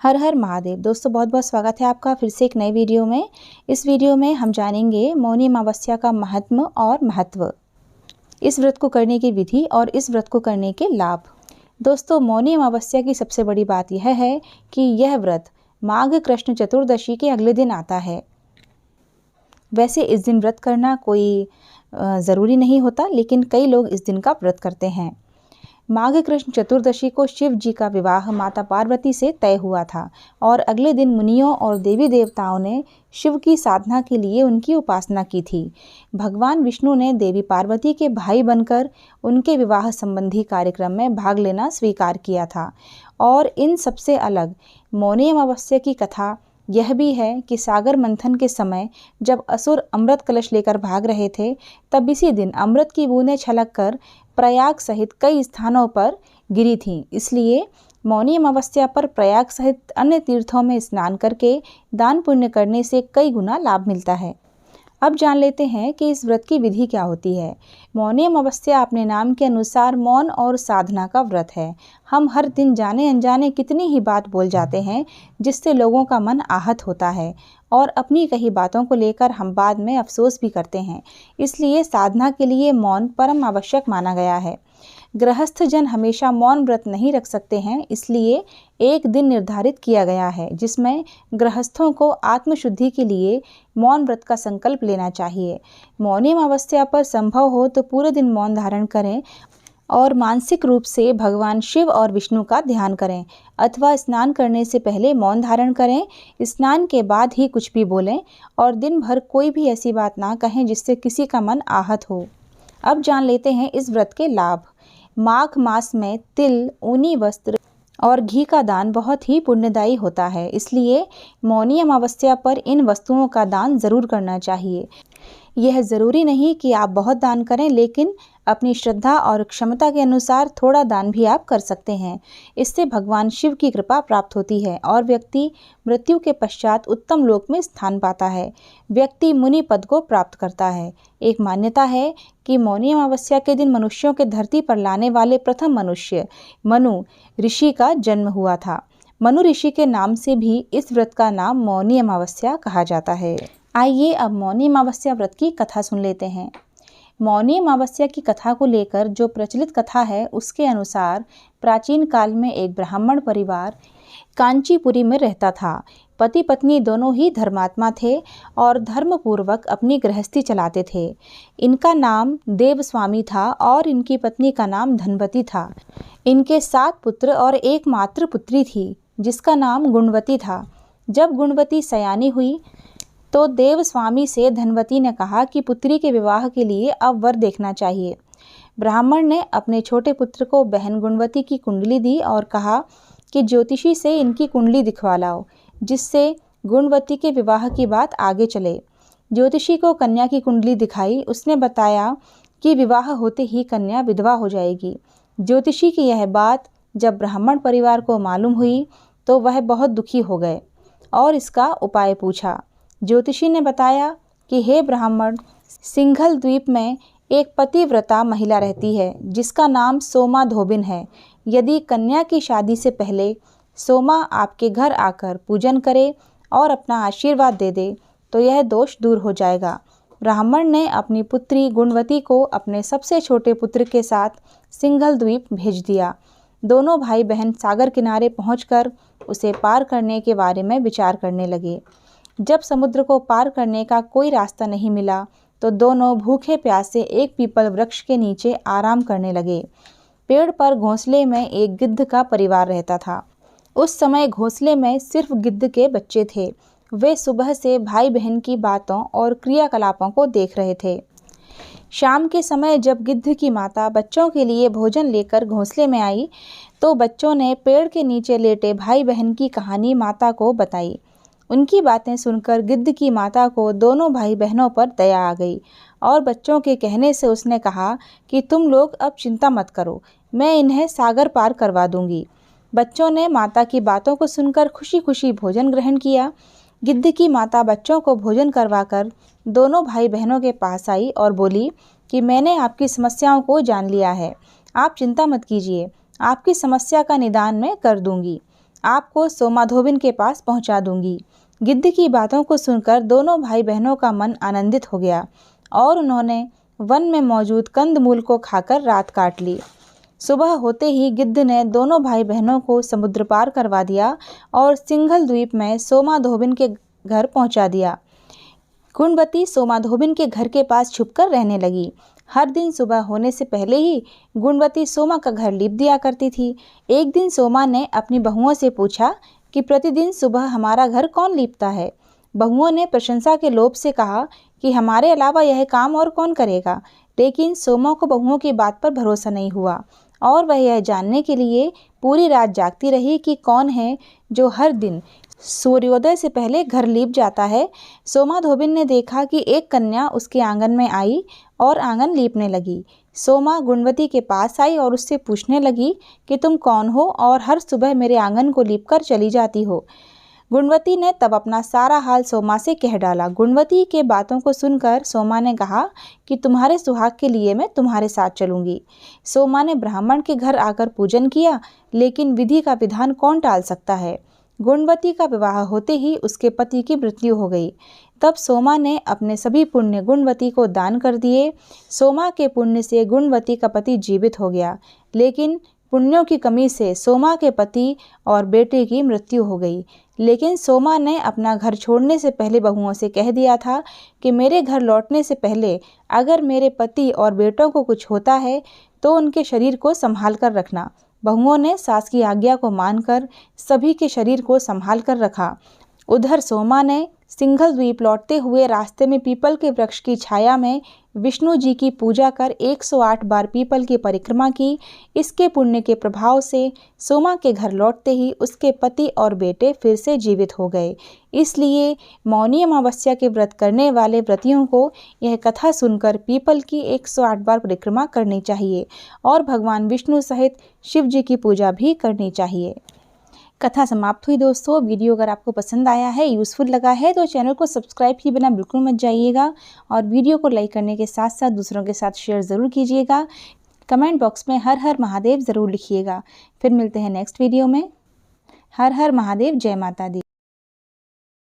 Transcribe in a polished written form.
हर हर महादेव। दोस्तों बहुत बहुत स्वागत है आपका फिर से एक नए वीडियो में। इस वीडियो में हम जानेंगे मौनी अमावस्या का महात्म और महत्व, इस व्रत को करने की विधि और इस व्रत को करने के लाभ। दोस्तों मौनी अमावस्या की सबसे बड़ी बात यह है कि यह व्रत माघ कृष्ण चतुर्दशी के अगले दिन आता है। वैसे इस दिन व्रत करना कोई ज़रूरी नहीं होता, लेकिन कई लोग इस दिन का व्रत करते हैं। माघ कृष्ण चतुर्दशी को शिव जी का विवाह माता पार्वती से तय हुआ था और अगले दिन मुनियों और देवी देवताओं ने शिव की साधना के लिए उनकी उपासना की थी। भगवान विष्णु ने देवी पार्वती के भाई बनकर उनके विवाह संबंधी कार्यक्रम में भाग लेना स्वीकार किया था। और इन सबसे अलग मौनी अमावस्या की कथा यह भी है कि सागर मंथन के समय जब असुर अमृत कलश लेकर भाग रहे थे, तब इसी दिन अमृत की बूंदें छलक कर प्रयाग सहित कई स्थानों पर गिरी थीं। इसलिए मौनी अमावस्या पर प्रयाग सहित अन्य तीर्थों में स्नान करके दान पुण्य करने से कई गुना लाभ मिलता है। अब जान लेते हैं कि इस व्रत की विधि क्या होती है। मौनी अमावस्या अपने नाम के अनुसार मौन और साधना का व्रत है। हम हर दिन जाने अनजाने कितनी ही बात बोल जाते हैं जिससे लोगों का मन आहत होता है और अपनी कही बातों को लेकर हम बाद में अफसोस भी करते हैं। इसलिए साधना के लिए मौन परम आवश्यक माना गया है। गृहस्थ जन हमेशा मौन व्रत नहीं रख सकते हैं, इसलिए एक दिन निर्धारित किया गया है जिसमें गृहस्थों को आत्मशुद्धि के लिए मौन व्रत का संकल्प लेना चाहिए। मौनी अमावस्या पर संभव हो तो पूरे दिन मौन धारण करें और मानसिक रूप से भगवान शिव और विष्णु का ध्यान करें, अथवा स्नान करने से पहले मौन धारण करें। स्नान के बाद ही कुछ भी बोलें और दिन भर कोई भी ऐसी बात ना कहें जिससे किसी का मन आहत हो। अब जान लेते हैं इस व्रत के लाभ। माघ मास में तिल, ऊनी वस्त्र और घी का दान बहुत ही पुण्यदायी होता है, इसलिए मौनी अमावस्या पर इन वस्तुओं का दान जरूर करना चाहिए। यह ज़रूरी नहीं कि आप बहुत दान करें, लेकिन अपनी श्रद्धा और क्षमता के अनुसार थोड़ा दान भी आप कर सकते हैं। इससे भगवान शिव की कृपा प्राप्त होती है और व्यक्ति मृत्यु के पश्चात उत्तम लोक में स्थान पाता है। व्यक्ति मुनि पद को प्राप्त करता है। एक मान्यता है कि मौनी अमावस्या के दिन मनुष्यों के धरती पर लाने वाले प्रथम मनुष्य मनु ऋषि का जन्म हुआ था। मनु ऋषि के नाम से भी इस व्रत का नाम मौनी अमावस्या कहा जाता है। आइए अब मौनी अमावस्या व्रत की कथा सुन लेते हैं। मौनी अमावस्या की कथा को लेकर जो प्रचलित कथा है उसके अनुसार प्राचीन काल में एक ब्राह्मण परिवार कांचीपुरी में रहता था। पति पत्नी दोनों ही धर्मात्मा थे और धर्मपूर्वक अपनी गृहस्थी चलाते थे। इनका नाम देवस्वामी था और इनकी पत्नी का नाम धनवती था। इनके 7 पुत्र और एकमात्र पुत्री थी जिसका नाम गुणवती था। जब गुणवती सयानी हुई तो देवस्वामी से धनवती ने कहा कि पुत्री के विवाह के लिए अब वर देखना चाहिए। ब्राह्मण ने अपने छोटे पुत्र को बहन गुणवती की कुंडली दी और कहा कि ज्योतिषी से इनकी कुंडली दिखवा लाओ, जिससे गुणवती के विवाह की बात आगे चले। ज्योतिषी को कन्या की कुंडली दिखाई। उसने बताया कि विवाह होते ही कन्या विधवा हो जाएगी। ज्योतिषी की यह बात जब ब्राह्मण परिवार को मालूम हुई तो वह बहुत दुखी हो गए और इसका उपाय पूछा। ज्योतिषी ने बताया कि हे ब्राह्मण, सिंघल द्वीप में एक पतिव्रता महिला रहती है जिसका नाम सोमा धोबिन है। यदि कन्या की शादी से पहले सोमा आपके घर आकर पूजन करे और अपना आशीर्वाद दे दे तो यह दोष दूर हो जाएगा। ब्राह्मण ने अपनी पुत्री गुणवती को अपने सबसे छोटे पुत्र के साथ सिंघल द्वीप भेज दिया। दोनों भाई बहन सागर किनारे पहुंचकर उसे पार करने के बारे में विचार करने लगे। जब समुद्र को पार करने का कोई रास्ता नहीं मिला तो दोनों भूखे प्यासे एक पीपल वृक्ष के नीचे आराम करने लगे। पेड़ पर घोंसले में एक गिद्ध का परिवार रहता था। उस समय घोंसले में सिर्फ गिद्ध के बच्चे थे। वे सुबह से भाई बहन की बातों और क्रियाकलापों को देख रहे थे। शाम के समय जब गिद्ध की माता बच्चों के लिए भोजन लेकर घोंसले में आई तो बच्चों ने पेड़ के नीचे लेटे भाई बहन की कहानी माता को बताई। उनकी बातें सुनकर गिद्ध की माता को दोनों भाई बहनों पर दया आ गई और बच्चों के कहने से उसने कहा कि तुम लोग अब चिंता मत करो, मैं इन्हें सागर पार करवा दूंगी। बच्चों ने माता की बातों को सुनकर खुशी खुशी भोजन ग्रहण किया। गिद्ध की माता बच्चों को भोजन करवाकर दोनों भाई बहनों के पास आई और बोली कि मैंने आपकी समस्याओं को जान लिया है, आप चिंता मत कीजिए, आपकी समस्या का निदान मैं कर दूंगी। आपको सोमाधोबिन के पास पहुंचा दूंगी। गिद्ध की बातों को सुनकर दोनों भाई बहनों का मन आनंदित हो गया और उन्होंने वन में मौजूद कंदमूल को खाकर रात काट ली। सुबह होते ही गिद्ध ने दोनों भाई बहनों को समुद्र पार करवा दिया और सिंघल द्वीप में सोमाधोबिन के घर पहुंचा दिया। गुणवती सोमाधोबिन के घर के पास छुपकर रहने लगी। हर दिन सुबह होने से पहले ही गुणवती सोमा का घर लीप दिया करती थी। एक दिन सोमा ने अपनी बहुओं से पूछा कि प्रतिदिन सुबह हमारा घर कौन लीपता है। बहुओं ने प्रशंसा के लोभ से कहा कि हमारे अलावा यह काम और कौन करेगा, लेकिन सोमा को बहुओं की बात पर भरोसा नहीं हुआ और वह यह जानने के लिए पूरी रात जागती रही कि कौन है जो हर दिन सूर्योदय से पहले घर लीप जाता है। सोमाधोबिन ने देखा कि एक कन्या उसके आंगन में आई और आंगन लीपने लगी। सोमा गुणवती के पास आई और उससे पूछने लगी कि तुम कौन हो और हर सुबह मेरे आंगन को लीपकर चली जाती हो। गुणवती ने तब अपना सारा हाल सोमा से कह डाला। गुणवती के बातों को सुनकर सोमा ने कहा कि तुम्हारे सुहाग के लिए मैं तुम्हारे साथ चलूंगी। सोमा ने ब्राह्मण के घर आकर पूजन किया, लेकिन विधि का विधान कौन टाल सकता है। गुणवती का विवाह होते ही उसके पति की मृत्यु हो गई। तब सोमा ने अपने सभी पुण्य गुणवती को दान कर दिए। सोमा के पुण्य से गुणवती का पति जीवित हो गया, लेकिन पुण्यों की कमी से सोमा के पति और बेटे की मृत्यु हो गई। लेकिन सोमा ने अपना घर छोड़ने से पहले बहुओं से कह दिया था कि मेरे घर लौटने से पहले अगर मेरे पति और बेटों को कुछ होता है तो उनके शरीर को संभाल कर रखना। बहुओं ने सास की आज्ञा को मानकर सभी के शरीर को संभाल कर रखा। उधर सोमा ने सिंघल द्वीप लौटते हुए रास्ते में पीपल के वृक्ष की छाया में विष्णु जी की पूजा कर 108 बार पीपल की परिक्रमा की। इसके पुण्य के प्रभाव से सोमा के घर लौटते ही उसके पति और बेटे फिर से जीवित हो गए। इसलिए मौनी अमावस्या के व्रत करने वाले व्रतियों को यह कथा सुनकर पीपल की 108 बार परिक्रमा करनी चाहिए और भगवान विष्णु सहित शिव जी की पूजा भी करनी चाहिए। कथा समाप्त हुई दोस्तों। वीडियो अगर आपको पसंद आया है, यूज़फुल लगा है तो चैनल को सब्सक्राइब किए बिना बिल्कुल मत जाइएगा और वीडियो को लाइक करने के साथ साथ दूसरों के साथ शेयर ज़रूर कीजिएगा। कमेंट बॉक्स में हर हर महादेव ज़रूर लिखिएगा। फिर मिलते हैं नेक्स्ट वीडियो में। हर हर महादेव, जय माता दी।